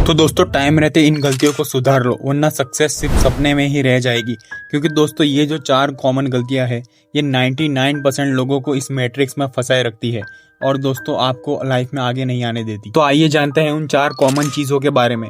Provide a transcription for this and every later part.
तो दोस्तों टाइम रहते इन गलतियों को सुधार लो, वरना सक्सेस सिर्फ सपने में ही रह जाएगी। क्योंकि दोस्तों ये जो 4 कॉमन गलतियां हैं ये 99% लोगों को इस मैट्रिक्स में फंसाए रखती है और दोस्तों आपको लाइफ में आगे नहीं आने देती। तो आइए जानते हैं उन 4 कॉमन चीजों के बारे में।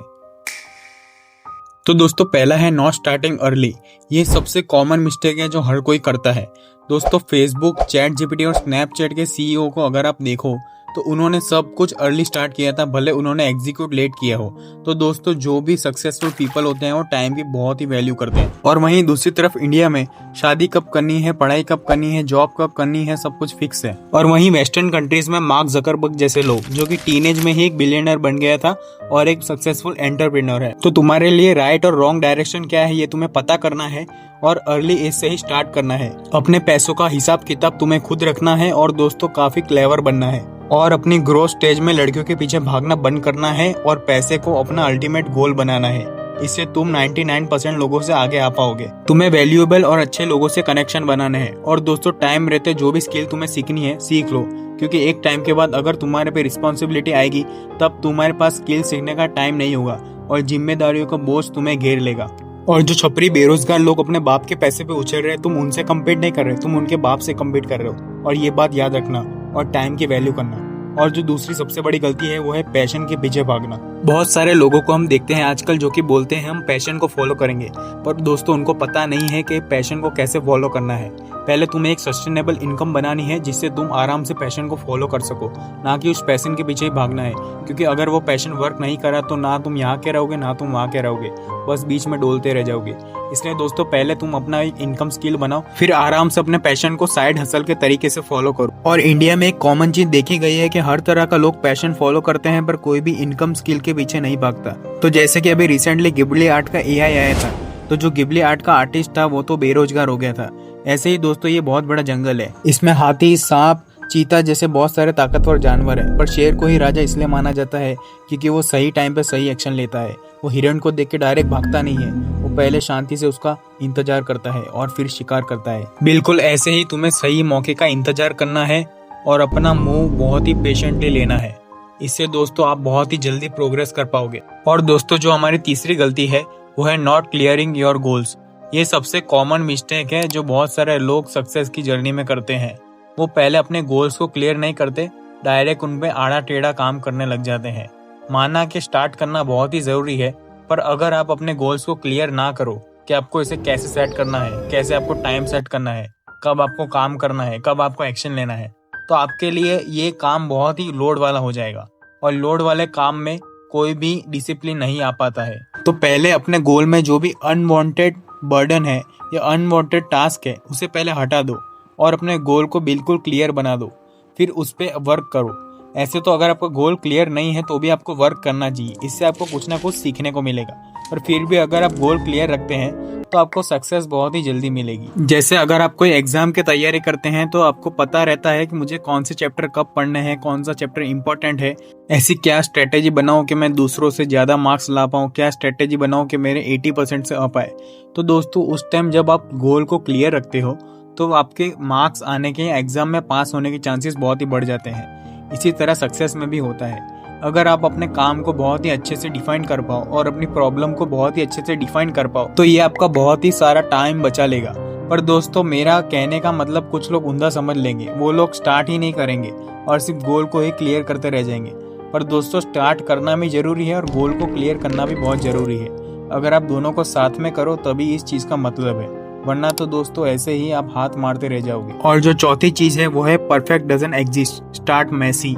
तो दोस्तों पहला है नॉट स्टार्टिंग अर्ली। ये सबसे कॉमन मिस्टेक है जो हर कोई करता है। दोस्तों फेसबुक, चैट जीपीटी और स्नैपचैट के सीईओ को अगर आप देखो तो उन्होंने सब कुछ अर्ली स्टार्ट किया था, भले उन्होंने एग्जीक्यूट लेट किया हो। तो दोस्तों जो भी सक्सेसफुल पीपल होते हैं वो टाइम की बहुत ही वैल्यू करते हैं। और वहीं दूसरी तरफ इंडिया में शादी कब करनी है, पढ़ाई कब करनी है, जॉब कब करनी है, सब कुछ फिक्स है। और वहीं वेस्टर्न कंट्रीज में मार्क जकरबर्ग जैसे लोग जो कि टीनेज में ही एक बिलियनर बन गया था और एक सक्सेसफुल एंटरप्रेन्योर है। तो तुम्हारे लिए राइट और रॉन्ग डायरेक्शन क्या है ये तुम्हें पता करना है और अर्ली एज से ही स्टार्ट करना है। अपने पैसों का हिसाब किताब तुम्हें खुद रखना है और दोस्तों काफी क्लेवर बनना है और अपनी ग्रोथ स्टेज में लड़कियों के पीछे भागना बंद करना है और पैसे को अपना अल्टीमेट गोल बनाना है। इससे तुम 99% लोगों से आगे आ पाओगे। तुम्हें वैल्यूएबल और अच्छे लोगों से कनेक्शन बनाना है और दोस्तों टाइम रहते जो भी स्किल तुम्हें सीखनी है सीख लो, क्योंकि एक टाइम के बाद अगर तुम्हारे पे रिस्पॉन्सिबिलिटी आएगी तब तुम्हारे पास स्किल सीखने का टाइम नहीं होगा और जिम्मेदारियों का बोझ तुम्हें घेर लेगा। और जो छपरी बेरोजगार लोग अपने बाप के पैसे पे उछल रहे हैं, तुम उनसे कम्पीट नहीं कर रहे, तुम उनके बाप से कम्पीट कर रहे हो। और ये बात याद रखना और टाइम की वैल्यू करना। और जो दूसरी सबसे बड़ी गलती है वो है पैशन के पीछे भागना। बहुत सारे लोगों को हम देखते हैं आजकल जो कि बोलते हैं हम पैशन को फॉलो करेंगे, पर दोस्तों उनको पता नहीं है कि पैशन को कैसे फॉलो करना है। पहले तुम्हें एक सस्टेनेबल इनकम बनानी है जिससे तुम आराम से पैशन को फॉलो कर सको, ना कि उस पैशन के पीछे ही भागना है। क्योंकि अगर वो पैशन वर्क नहीं करा तो ना तुम यहाँ के रहोगे ना तुम वहाँ के रहोगे, बस बीच में डोलते रह जाओगे। इसलिए दोस्तों पहले तुम अपना एक इनकम स्किल बनाओ, फिर आराम से अपने पैशन को साइड हसल के तरीके से फॉलो करो। और इंडिया में एक कॉमन चीज देखी गई है कि हर तरह का लोग पैशन फॉलो करते हैं पर कोई भी इनकम स्किल के पीछे नहीं भागता। तो जैसे कि अभी रिसेंटली गिबली आर्ट का एआई आया था, तो जो गिबली आर्ट का आर्टिस्ट था वो तो बेरोजगार हो गया था। ऐसे ही दोस्तों ये बहुत बड़ा जंगल है, इसमें हाथी, सांप, चीता जैसे बहुत सारे ताकतवर जानवर है, पर शेर को ही राजा इसलिए माना जाता है क्योंकि वो सही टाइम पे सही एक्शन लेता है। वो हिरण को देख के डायरेक्ट भागता नहीं है, वो पहले शांति से उसका इंतजार करता है और फिर शिकार करता है। बिल्कुल ऐसे ही तुम्हें सही मौके का इंतजार करना है और अपना मूव बहुत ही पेशेंटली लेना है। इससे दोस्तों आप बहुत ही जल्दी प्रोग्रेस कर पाओगे। और दोस्तों जो हमारी तीसरी गलती है वो है नॉट क्लियरिंग योर गोल्स। ये सबसे कॉमन मिस्टेक है जो बहुत सारे लोग सक्सेस की जर्नी में करते हैं। वो पहले अपने गोल्स को क्लियर नहीं करते, डायरेक्ट उन पे आड़ा टेढ़ा काम करने लग जाते हैं। माना कि स्टार्ट करना बहुत ही जरूरी है, पर अगर आप अपने गोल्स को क्लियर ना करो कि आपको इसे कैसे सेट करना है, कैसे आपको टाइम सेट करना है, कब आपको काम करना है, कब आपको एक्शन लेना है, तो आपके लिए ये काम बहुत ही लोड वाला हो जाएगा और लोड वाले काम में कोई भी डिसिप्लिन नहीं आ पाता है। तो पहले अपने गोल में जो भी अनवांटेड बर्डन है या अनवांटेड टास्क है उसे पहले हटा दो और अपने गोल को बिल्कुल क्लियर बना दो, फिर उस पे वर्क करो। ऐसे तो अगर आपका गोल क्लियर नहीं है तो भी आपको वर्क करना चाहिए, इससे आपको कुछ ना कुछ सीखने को मिलेगा। और फिर भी अगर आप गोल क्लियर रखते हैं तो आपको सक्सेस बहुत ही जल्दी मिलेगी। जैसे अगर आप कोई एग्जाम की तैयारी करते हैं तो आपको पता रहता है कि मुझे कौन से चैप्टर कब पढ़ने हैं, कौन सा चैप्टर इंपॉर्टेंट है, ऐसी क्या स्ट्रेटेजी बनाऊं कि मैं दूसरों से ज्यादा मार्क्स ला पाऊं, क्या स्ट्रेटेजी बनाऊं कि मेरे 80% से अप आए। तो दोस्तों उस टाइम जब आप गोल को क्लियर रखते हो तो आपके मार्क्स आने के, एग्जाम में पास होने के चांसेस बहुत ही बढ़ जाते हैं। इसी तरह सक्सेस में भी होता है। अगर आप अपने काम को बहुत ही अच्छे से डिफाइन कर पाओ और अपनी प्रॉब्लम को बहुत ही अच्छे से डिफाइन कर पाओ तो ये आपका बहुत ही सारा टाइम बचा लेगा। पर दोस्तों मेरा कहने का मतलब कुछ लोग उंधा समझ लेंगे, वो लोग स्टार्ट ही नहीं करेंगे और सिर्फ गोल को ही क्लियर करते रह जाएंगे। पर दोस्तों स्टार्ट करना भी जरूरी है और गोल को क्लियर करना भी बहुत जरूरी है। अगर आप दोनों को साथ में करो तभी इस चीज का मतलब है, वरना तो दोस्तों ऐसे ही आप हाथ मारते रह जाओगे। और जो चौथी चीज है वो है perfect doesn't exist, start messy.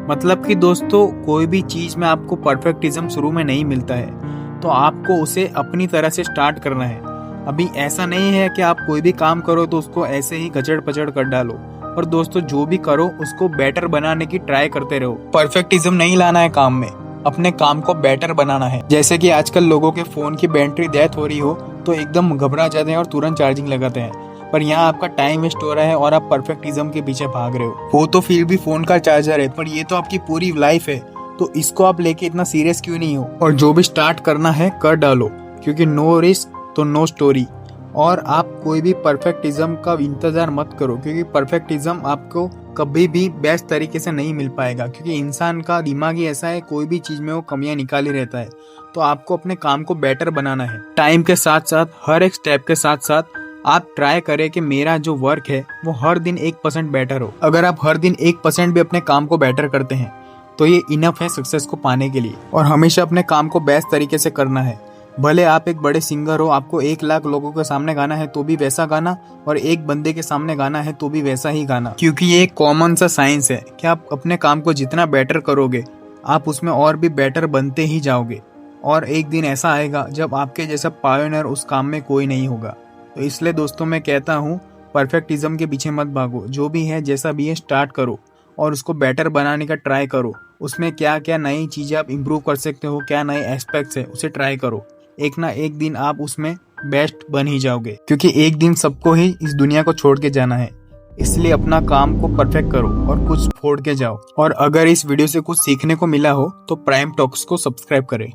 मतलब कि दोस्तों कोई भी चीज में आपको परफेक्टिज्म शुरू में नहीं मिलता है, तो आपको उसे अपनी तरह से स्टार्ट करना है। अभी ऐसा नहीं है कि आप कोई भी काम करो तो उसको ऐसे ही कचड़ पचड़ कर डालो। और दोस्तों जो भी करो उसको बेटर बनाने की ट्राई करते रहो। परफेक्टिज्म नहीं लाना है काम में, अपने काम को बेटर बनाना है। जैसे कि आजकल लोगों के फोन की बैटरी डेथ हो रही हो तो एकदम घबरा जाते हैं और तुरंत चार्जिंग लगाते हैं, पर यहाँ आपका टाइम वेस्ट हो रहा है और आप परफेक्टिज्म के पीछे भाग रहे हो। वो तो फिर भी फोन का चार्जर है, पर ये तो आपकी पूरी लाइफ है, तो इसको आप लेके इतना सीरियस क्यों नहीं हो। और जो भी स्टार्ट करना है कर डालो, क्योंकि नो रिस्क तो नो स्टोरी। और आप कोई भी परफेक्टिज्म का इंतजार मत करो, क्योंकि परफेक्टिज्म आपको कभी भी बेस्ट तरीके से नहीं मिल पाएगा, क्योंकि इंसान का दिमाग ही ऐसा है, कोई भी चीज में वो कमियां निकाल ही रहता है। तो आपको अपने काम को बेटर बनाना है। टाइम के साथ साथ, हर एक स्टेप के साथ साथ आप ट्राई करें कि मेरा जो वर्क है वो हर दिन 1% बेटर हो। अगर आप हर दिन 1% भी अपने काम को बेटर करते हैं तो ये इनफ है सक्सेस को पाने के लिए। और हमेशा अपने काम को बेस्ट तरीके से करना है। भले आप एक बड़े सिंगर हो, आपको 1 लाख लोगों के सामने गाना है तो भी वैसा गाना, और एक बंदे के सामने गाना है तो भी वैसा ही गाना, क्योंकि ये एक कॉमन सा साइंस है कि आप अपने काम को जितना बेटर करोगे आप उसमें और भी बेटर बनते ही जाओगे। और एक दिन ऐसा आएगा जब आपके जैसा पायोनियर उस काम में कोई नहीं होगा। तो इसलिए दोस्तों मैं कहता हूँ, परफेक्टिज्म के पीछे मत भागो। जो भी है, जैसा भी है, स्टार्ट करो और उसको बेटर बनाने का ट्राई करो। उसमें क्या क्या नई चीज़ें आप इम्प्रूव कर सकते हो, क्या नए एस्पेक्ट्स है, उसे ट्राई करो। एक ना एक दिन आप उसमें बेस्ट बन ही जाओगे, क्योंकि एक दिन सबको ही इस दुनिया को छोड़ के जाना है। इसलिए अपना काम को परफेक्ट करो और कुछ फोड़ के जाओ। और अगर इस वीडियो से कुछ सीखने को मिला हो तो प्राइम टॉक्स को सब्सक्राइब करें।